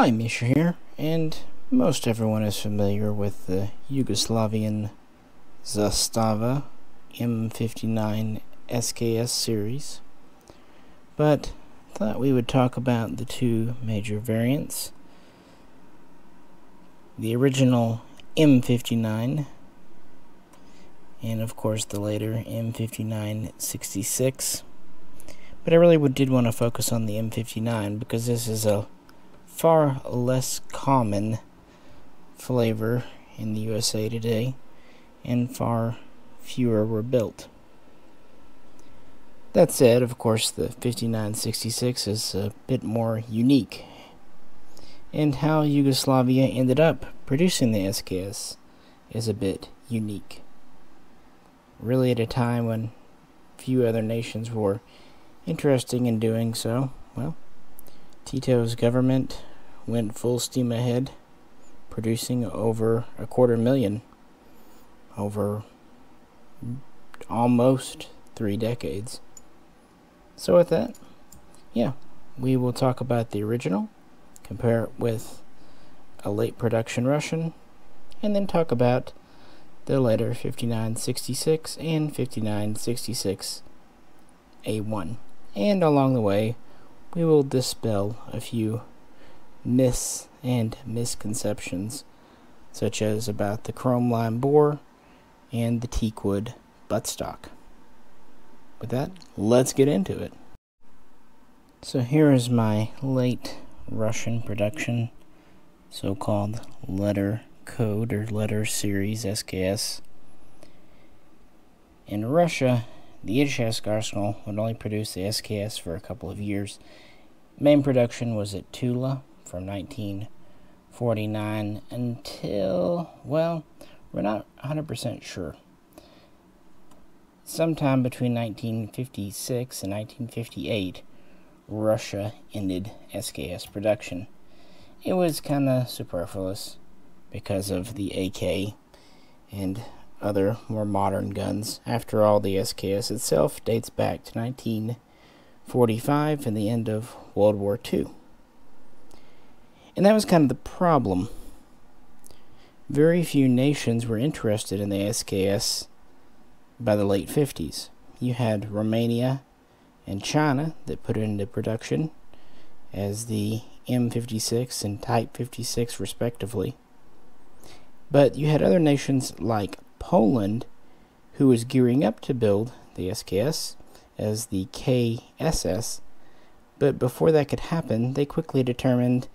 Hi, Misha here, and most everyone is familiar with the Yugoslavian Zastava M59 SKS series, but thought we would talk about the two major variants. The original M59 and of course the later M59-66, but I really did want to focus on the M59 because this is a far less common flavor in the USA today, and far fewer were built. That said, of course, the 59-66 is a bit more unique, and how Yugoslavia ended up producing the SKS is a bit unique. Really, at a time when few other nations were interested in doing so, well, Tito's government went full steam ahead, producing over 250,000 over almost 3 decades. So with that, yeah, we will talk about the original, compare it with a late production Russian, and then talk about the later 59-66 and 59-66 A1. And along the way, we will dispel a few myths and misconceptions, such as about the chrome lime bore and the teakwood buttstock. With that, let's get into it. So here is my late Russian production, so-called letter code or letter series SKS. In Russia, the Izhevsk arsenal would only produce the SKS for a couple of years. Main production was at Tula from 1949 until, well, we're not 100% sure. Sometime between 1956 and 1958, Russia ended SKS production. It was kind of superfluous because of the AK and other more modern guns. After all, the SKS itself dates back to 1945 and the end of World War II. And that was kind of the problem. Very few nations were interested in the SKS by the late 50s. You had Romania and China that put it into production as the M56 and Type 56 respectively. But you had other nations like Poland, who was gearing up to build the SKS as the KSS, but before that could happen, they quickly determined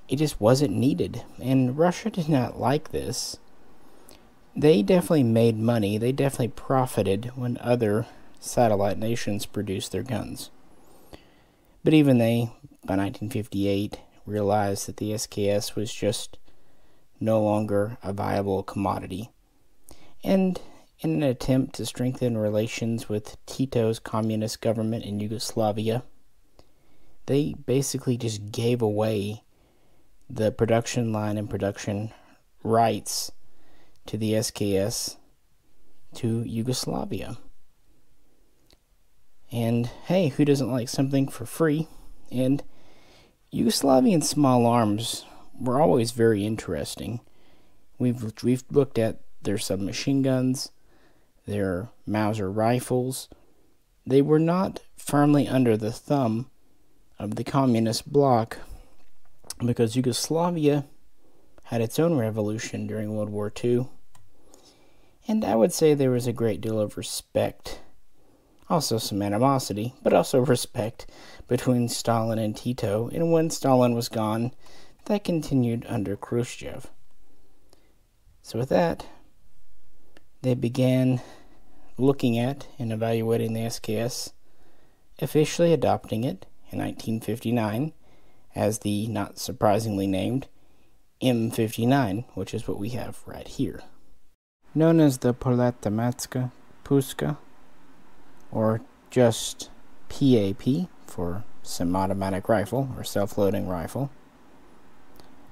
it just wasn't needed, and Russia did not like this. They definitely made money, they definitely profited when other satellite nations produced their guns. But even they, by 1958, realized that the SKS was just no longer a viable commodity. And in an attempt to strengthen relations with Tito's communist government in Yugoslavia, they basically just gave away the production line and production rights to the SKS to Yugoslavia. And hey, who doesn't like something for free? And Yugoslavian small arms were always very interesting. We've looked at their submachine guns, their Mauser rifles. They were not firmly under the thumb of the communist bloc because Yugoslavia had its own revolution during World War II. And I would say there was a great deal of respect, also some animosity, but also respect between Stalin and Tito. And when Stalin was gone, that continued under Khrushchev. So with that, they began looking at and evaluating the SKS, officially adopting it in 1959 as the, not surprisingly named, M59, which is what we have right here. Known as the Polatomatska Puska, or just PAP for semi-automatic rifle or self-loading rifle,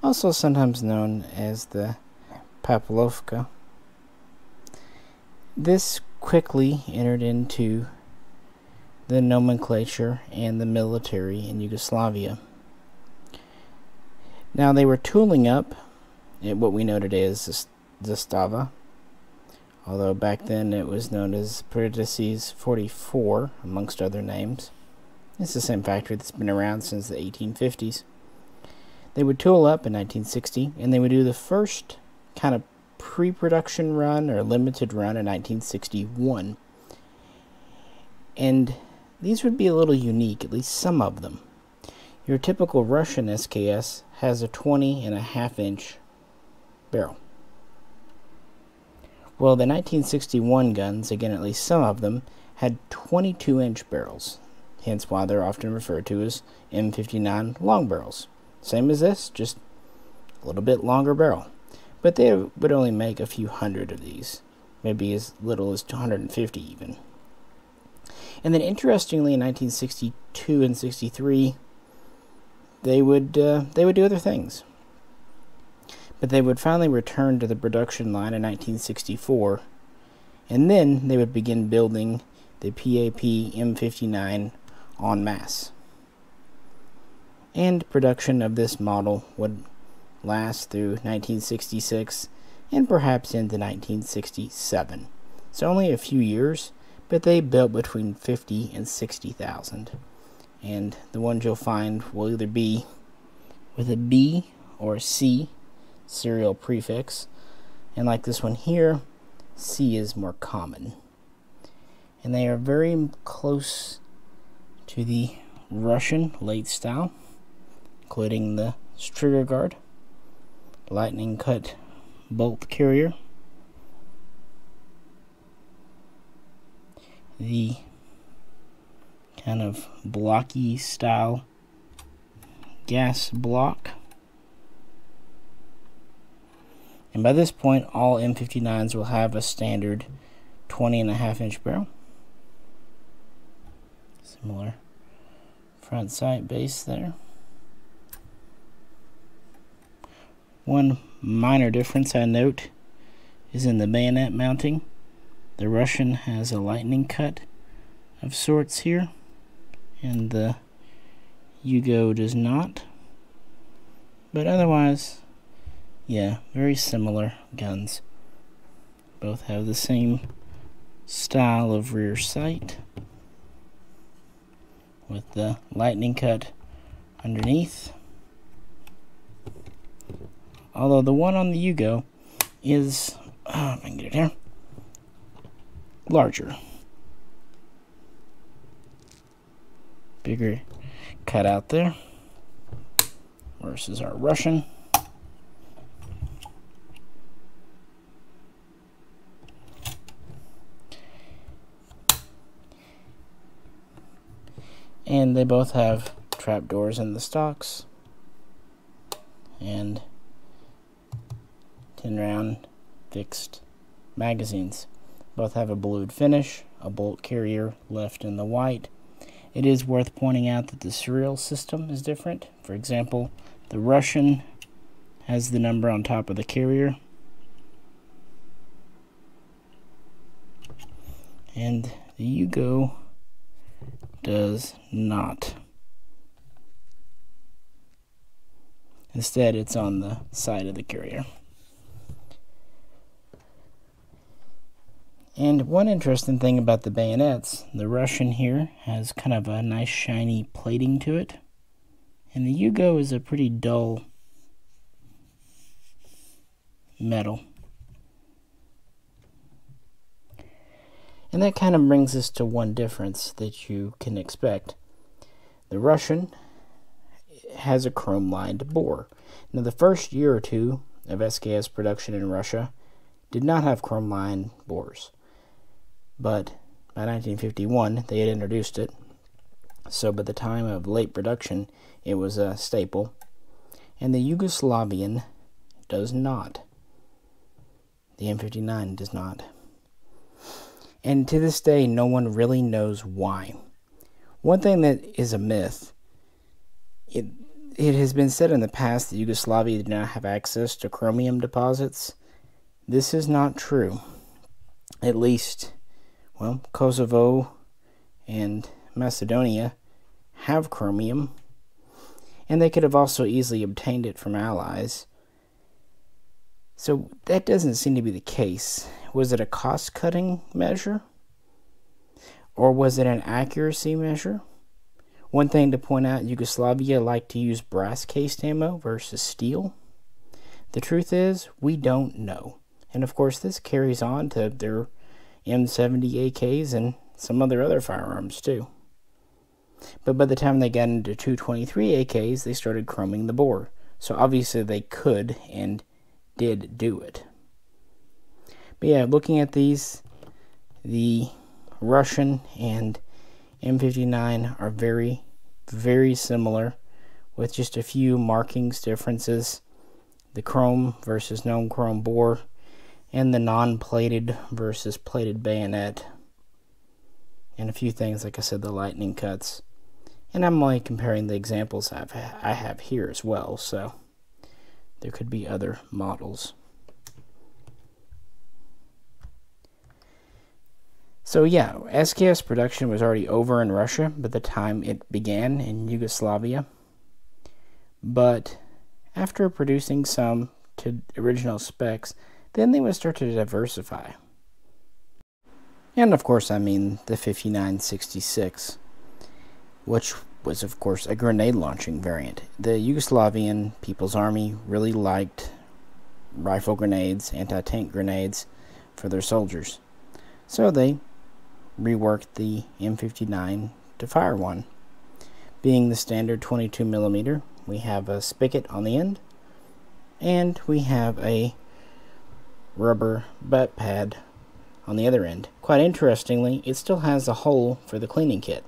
also sometimes known as the Paplovka. This quickly entered into the nomenclature and the military in Yugoslavia. Now, they were tooling up at what we know today as Zastava, although back then it was known as Parentheses 44, amongst other names. It's the same factory that's been around since the 1850s. They would tool up in 1960, and they would do the first kind of pre-production run or limited run in 1961. And these would be a little unique, at least some of them. Your typical Russian SKS has a 20.5-inch barrel. Well, the 1961 guns, again at least some of them, had 22-inch barrels, hence why they're often referred to as M59 long barrels. Same as this, just a little bit longer barrel. But they would only make a few hundred of these, maybe as little as 250 even. And then interestingly, in 1962 and 63, they would do other things. But they would finally return to the production line in 1964, and then they would begin building the PAP M59 en masse. And production of this model would last through 1966 and perhaps into 1967. So only a few years, but they built between 50 and 60,000. And the ones you'll find will either be with a B or C serial prefix, and like this one here, C is more common. And they are very close to the Russian late style, including the trigger guard, lightning cut bolt carrier, the kind of blocky style gas block. And by this point, all M59s will have a standard 20.5-inch barrel. Similar front sight base there. One minor difference I note is in the bayonet mounting. The Russian has a lightning cut of sorts here, and the Yugo does not. But otherwise, yeah, very similar guns. Both have the same style of rear sight with the lightning cut underneath. Although the one on the Yugo is, if I can get it here, larger. Bigger cutout there versus our Russian. And they both have trapdoors in the stocks and 10-round fixed magazines. Both have a blued finish, a bolt carrier left in the white. It is worth pointing out that the serial system is different. For example, the Russian has the number on top of the carrier, and the Yugo does not. Instead, it's on the side of the carrier. And one interesting thing about the bayonets, the Russian here has kind of a nice shiny plating to it, and the Yugo is a pretty dull metal. And that kind of brings us to one difference that you can expect. The Russian has a chrome-lined bore. Now, the first year or two of SKS production in Russia did not have chrome-lined bores. But by 1951, they had introduced it. So by the time of late production, it was a staple. And the Yugoslavian does not. The M59 does not. And to this day, no one really knows why. One thing that is a myth, it has been said in the past that Yugoslavia did not have access to chromium deposits. This is not true. At least, well, Kosovo and Macedonia have chromium. and they could have also easily obtained it from allies. So that doesn't seem to be the case. Was it a cost-cutting measure? Or was it an accuracy measure? One thing to point out, Yugoslavia liked to use brass-cased ammo versus steel. The truth is, we don't know. And of course, this carries on to their M70 AKs and some other firearms too. But by the time they got into 223 AKs, they started chroming the bore. So obviously they could and did do it. But yeah, looking at these, the Russian and M59 are very, very similar, with just a few markings differences. The chrome versus non-chrome bore, and the non-plated versus plated bayonet. And a few things, like I said, the lightning cuts. And I'm only comparing the examples I have here as well, so there could be other models. So yeah, SKS production was already over in Russia by the time it began in Yugoslavia. But after producing some to original specs, then they would start to diversify. And of course, I mean the 5966, which was of course a grenade launching variant. The Yugoslavian People's Army really liked rifle grenades, anti-tank grenades for their soldiers. So they reworked the M59 to fire one. Being the standard 22mm, we have a spigot on the end, and we have a rubber butt pad on the other end. Quite interestingly, it still has a hole for the cleaning kit,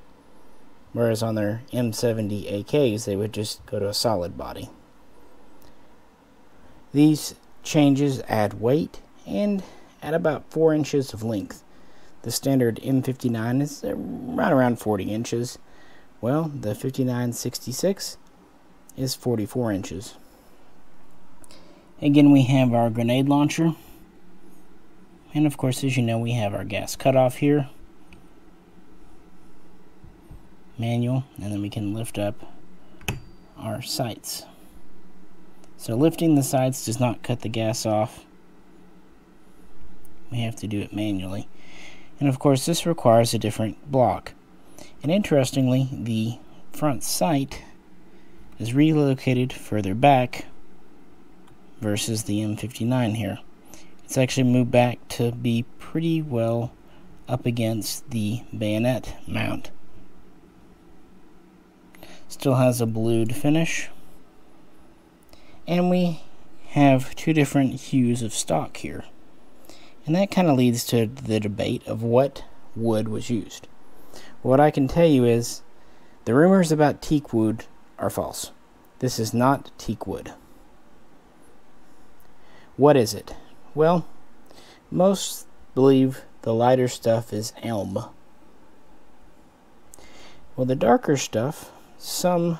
whereas on their M70 AKs, they would just go to a solid body. These changes add weight and add about 4 inches of length. The standard M59 is right around 40 inches. Well, the 5966 is 44 inches. Again, we have our grenade launcher. And of course, as you know, we have our gas cutoff here. Manual, and then we can lift up our sights. So lifting the sights does not cut the gas off. We have to do it manually. And of course, this requires a different block. And interestingly, the front sight is relocated further back versus the M59 here. It's actually moved back to be pretty well up against the bayonet mount. Still has a blued finish. And we have two different hues of stock here. And that kind of leads to the debate of what wood was used. What I can tell you is the rumors about teak wood are false. This is not teak wood. What is it? Well, most believe the lighter stuff is elm. Well, the darker stuff, some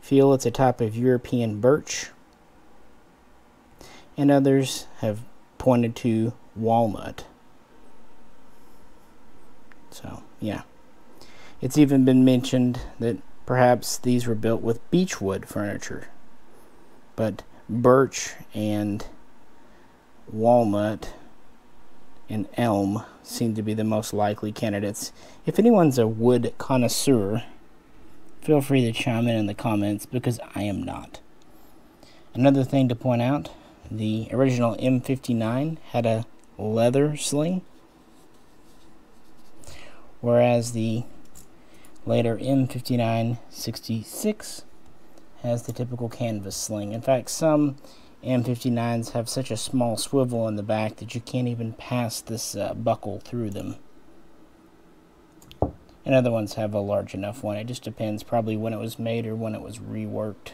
feel it's a type of European birch, and others have pointed to walnut. So, yeah. It's even been mentioned that perhaps these were built with beechwood furniture. But birch and walnut and elm seem to be the most likely candidates. If anyone's a wood connoisseur, feel free to chime in the comments, because I am not. Another thing to point out, the original M59 had a leather sling, whereas the later M5966 has the typical canvas sling. In fact, some M59s have such a small swivel in the back that you can't even pass this buckle through them. And other ones have a large enough one. It just depends probably when it was made or when it was reworked.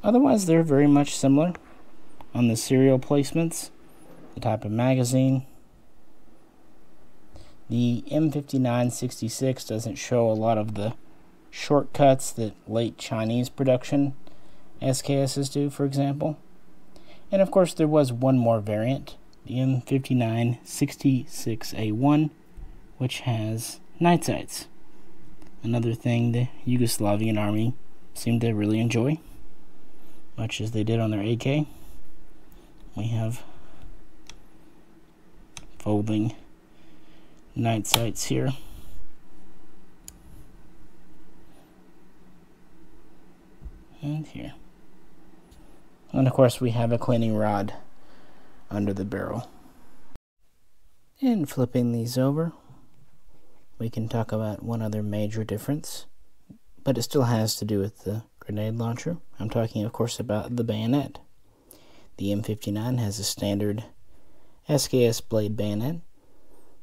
Otherwise, they're very much similar on the serial placements, the type of magazine. The M5966 doesn't show a lot of the shortcuts that late Chinese production SKSs do, for example. And of course, there was one more variant, the M5966A1, which has night sights. Another thing the Yugoslavian army seemed to really enjoy, much as they did on their AK. We have folding night sights here. And here. And of course we have a cleaning rod under the barrel. And flipping these over, we can talk about one other major difference, but it still has to do with the grenade launcher. I'm talking, of course, about the bayonet. The M59 has a standard SKS blade bayonet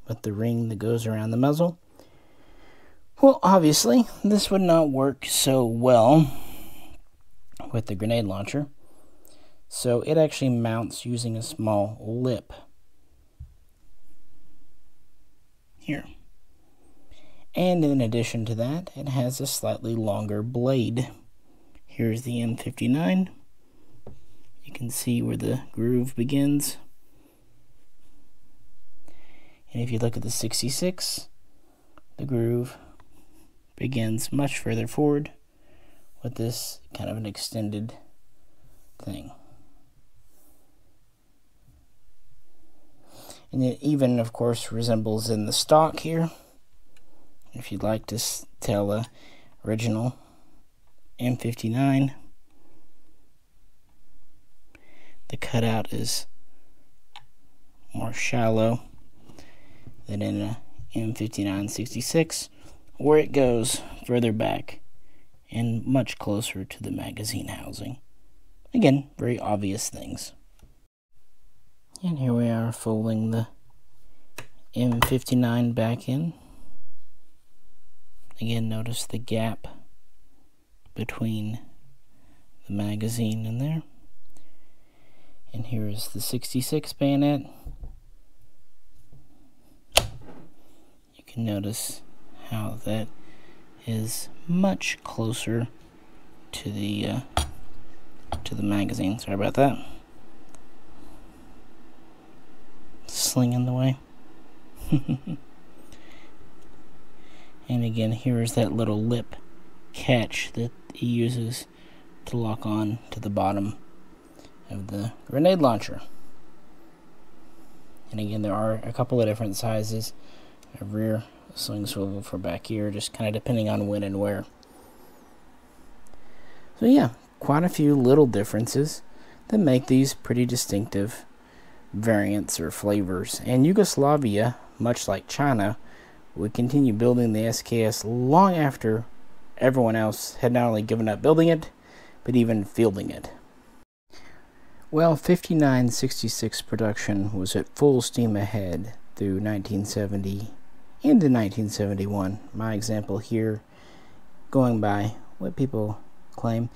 with the ring that goes around the muzzle. Well, obviously, this would not work so well with the grenade launcher, so it actually mounts using a small lip here. And in addition to that, it has a slightly longer blade. Here's the M59. You can see where the groove begins. And if you look at the 66, the groove begins much further forward with this kind of an extended thing. And it even, of course, resembles in the stock here. If you'd like to tell a original M59, the cutout is more shallow than in a M59 66, where it goes further back and much closer to the magazine housing. Again, very obvious things. And here we are folding the M59 back in. Again, notice the gap between the magazine and there. And here is the 66 bayonet. You can notice how that is much closer to the magazine. Sorry about that. Sling in the way. And again, here is that little lip catch that he uses to lock on to the bottom of the grenade launcher. And again, there are a couple of different sizes. A rear sling swivel for back here, just kind of depending on when and where. So yeah, quite a few little differences that make these pretty distinctive variants or flavors. And Yugoslavia, much like China, would continue building the SKS long after everyone else had not only given up building it, but even fielding it. Well, 5966 production was at full steam ahead through 1970 into 1971. My example here, going by what people claim,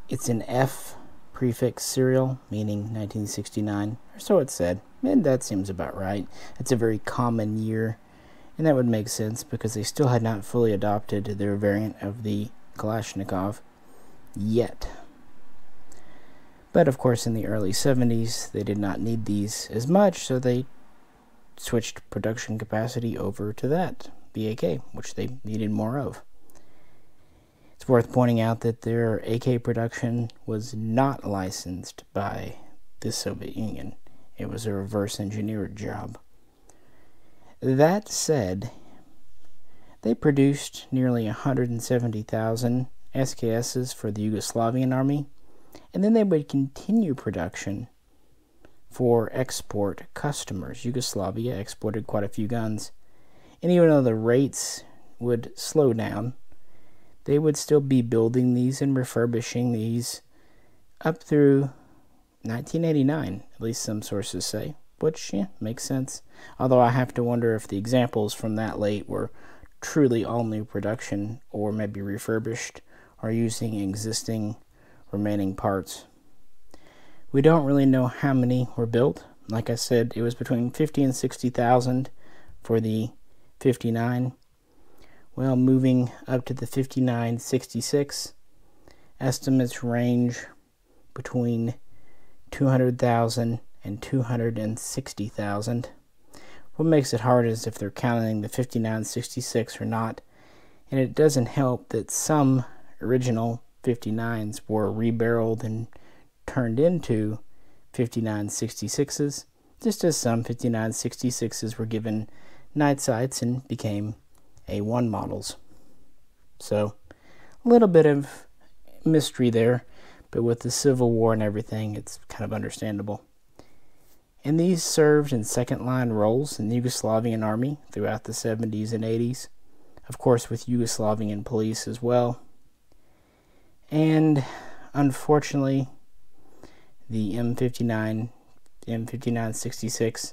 it's an F prefix serial, meaning 1969, or so it's said, and that seems about right. It's a very common year. And that would make sense because they still had not fully adopted their variant of the Kalashnikov yet. But of course in the early 70s they did not need these as much, so they switched production capacity over to that, BAK, which they needed more of. It's worth pointing out that their AK production was not licensed by the Soviet Union. It was a reverse engineered job. That said, they produced nearly 170,000 SKSs for the Yugoslavian army, and then they would continue production for export customers. Yugoslavia exported quite a few guns, and even though the rates would slow down, they would still be building these and refurbishing these up through 1989, at least some sources say. Which, yeah, makes sense. Although I have to wonder if the examples from that late were truly all new production, or maybe refurbished, or using existing remaining parts. We don't really know how many were built. Like I said, it was between 50 and 60,000 for the 59. Well, moving up to the 5966, estimates range between 200,000 and 260,000. What makes it hard is if they're counting the 5966 or not, And it doesn't help that some original 59s were rebarreled and turned into 5966s, just as some 5966s were given night sights and became A1 models. So, a little bit of mystery there, but with the Civil War and everything, it's kind of understandable. And these served in second-line roles in the Yugoslavian army throughout the 70s and 80s, of course with Yugoslavian police as well. And unfortunately, the M59, M5966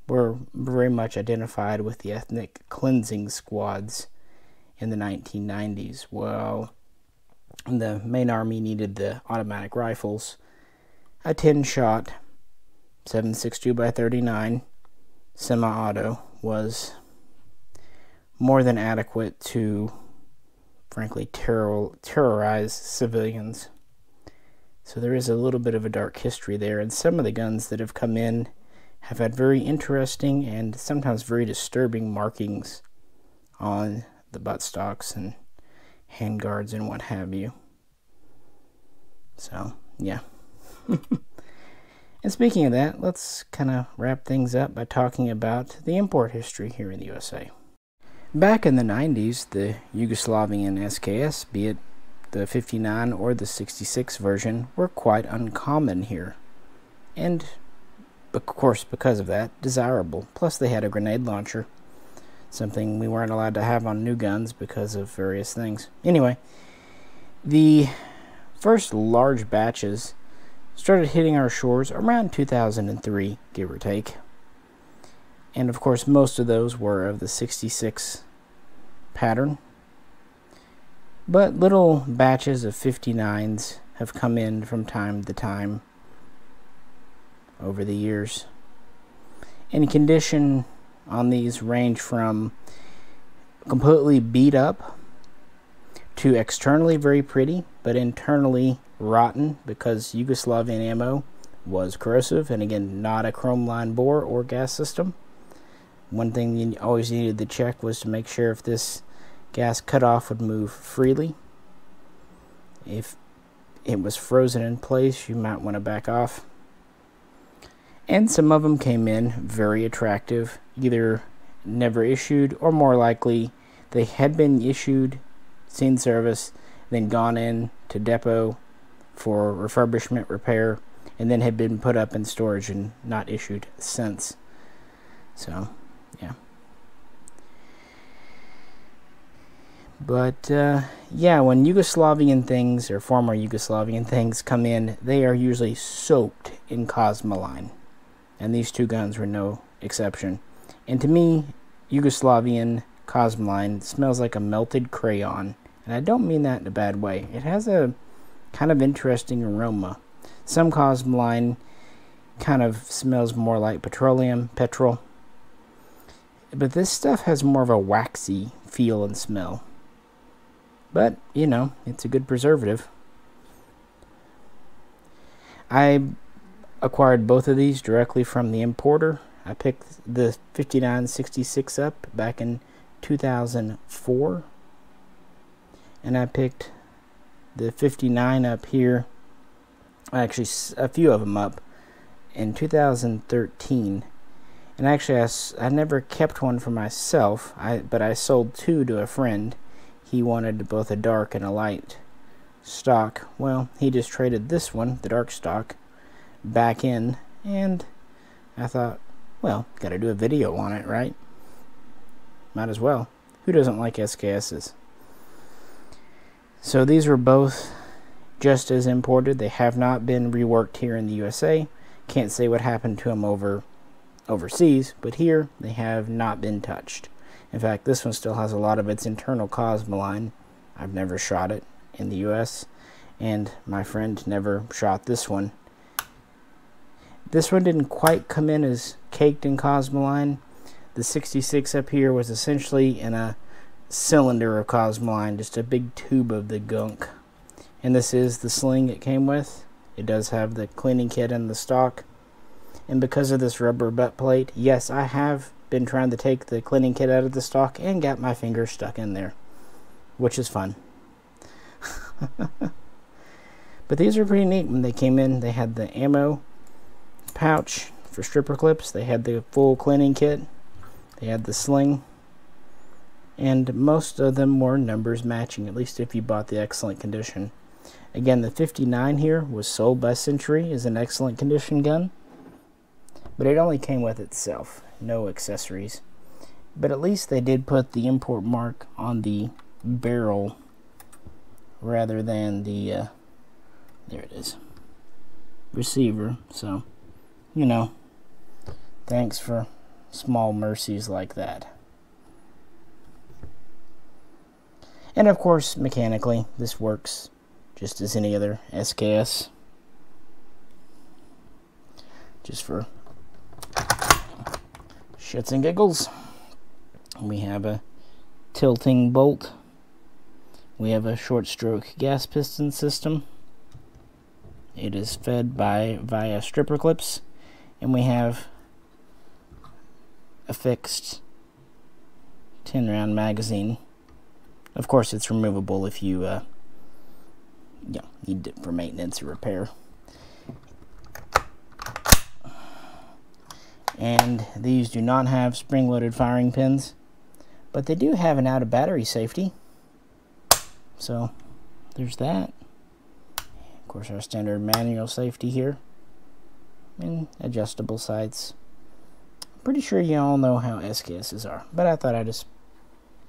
were very much identified with the ethnic cleansing squads in the 1990s. Well, the main army needed the automatic rifles. A 10-shot 7.62x39 semi-auto was more than adequate to, frankly, terrorize civilians. So there is a little bit of a dark history there, and some of the guns that have come in have had very interesting and sometimes very disturbing markings on the buttstocks and handguards and what have you. So, yeah. And speaking of that, let's kind of wrap things up by talking about the import history here in the USA. Back in the 90s, the Yugoslavian SKS, be it the 59 or the 66 version, were quite uncommon here. And, of course, because of that, desirable. Plus they had a grenade launcher, something we weren't allowed to have on new guns because of various things. Anyway, the first large batches started hitting our shores around 2003, give or take. And of course, most of those were of the 66 pattern. But little batches of 59s have come in from time to time over the years. And condition on these range from completely beat up to externally very pretty, but internally rotten because Yugoslavian ammo was corrosive, and again, not a chrome line bore or gas system. One thing you always needed to check was to make sure if this gas cutoff would move freely. If it was frozen in place, you might want to back off. And some of them came in very attractive, either never issued or more likely they had been issued, seen service, then gone in to depot for refurbishment, repair, and then had been put up in storage and not issued since. So, yeah. But, yeah, when Yugoslavian things, or former Yugoslavian things, come in, they are usually soaked in Cosmoline. And these two guns were no exception. And to me, Yugoslavian Cosmoline smells like a melted crayon. And I don't mean that in a bad way. It has a kind of interesting aroma. Some Cosmoline kind of smells more like petrol. But this stuff has more of a waxy feel and smell. But, you know, it's a good preservative. I acquired both of these directly from the importer. I picked the 5966 up back in 2004. And I picked the 59 up here, actually a few of them up, in 2013. And actually I never kept one for myself, but I sold two to a friend. He wanted both a dark and a light stock. Well, he just traded this one, the dark stock, back in, and I thought, well, gotta do a video on it, right? Might as well. Who doesn't like SKSs? So these were both just as imported. They have not been reworked here in the USA. Can't say what happened to them overseas, but here they have not been touched. In fact, this one still has a lot of its internal Cosmoline. I've never shot it in the US, and my friend never shot this one. This one didn't quite come in as caked in Cosmoline. The 66 up here was essentially in a cylinder of Cosmoline, just a big tube of the gunk. And this is the sling it came with. It does have the cleaning kit in the stock. And because of this rubber butt plate, yes, I have been trying to take the cleaning kit out of the stock and got my finger stuck in there. which is fun. But these are pretty neat. When they came in, they had the ammo pouch for stripper clips. They had the full cleaning kit. They had the sling. And most of them were numbers matching, at least if you bought the excellent condition. Again, the 59 here was sold by Century as an excellent condition gun. But it only came with itself, no accessories. But at least they did put the import mark on the barrel rather than the, there it is, receiver. So, you know, thanks for small mercies like that. And of course, mechanically, this works just as any other SKS. Just for shits and giggles. We have a tilting bolt. We have a short stroke gas piston system. It is fed via stripper clips. And we have a fixed 10-round magazine. Of course, it's removable if you need it for maintenance or repair. And these do not have spring-loaded firing pins, but they do have an out-of-battery safety. So, there's that. Of course, our standard manual safety here. And adjustable sights. Pretty sure you all know how SKSs are, but I thought I just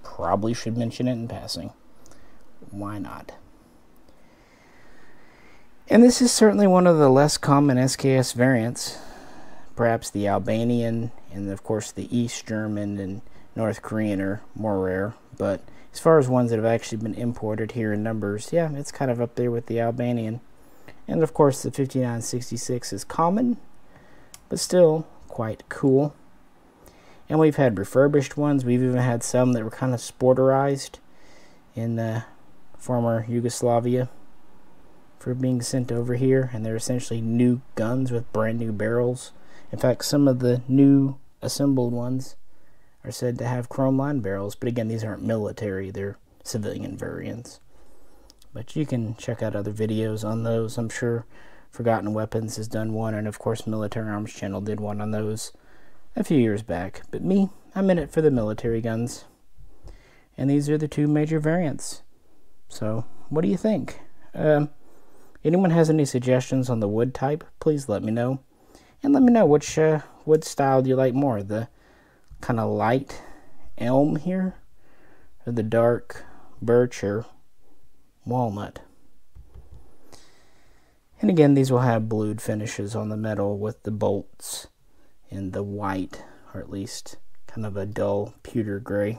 probably should mention it in passing. Why not? And this is certainly one of the less common SKS variants. Perhaps the Albanian and of course the East German and North Korean are more rare, but as far as ones that have actually been imported here in numbers, yeah, it's kind of up there with the Albanian. And of course the 5966 is common, but still quite cool. And we've had refurbished ones. We've even had some that were kind of sporterized in former Yugoslavia for being sent over here, and they're essentially new guns with brand new barrels. In fact, some of the new assembled ones are said to have chrome lined barrels, but again, these aren't military, they're civilian variants. But you can check out other videos on those. I'm sure Forgotten Weapons has done one, and of course Military Arms Channel did one on those a few years back. But me, I'm in it for the military guns. And these are the two major variants. So, what do you think? Anyone has any suggestions on the wood type, please let me know. And let me know which wood style do you like more, the kind of light elm here, or the dark birch or walnut. And again, these will have blued finishes on the metal with the bolts in the white, or at least kind of a dull pewter gray,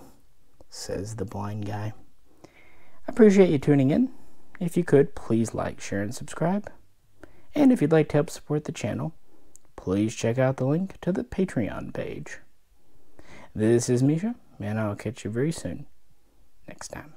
says the blind guy. I appreciate you tuning in. If you could, please like, share, and subscribe. And if you'd like to help support the channel, please check out the link to the Patreon page. This is Misha, and I'll catch you very soon next time.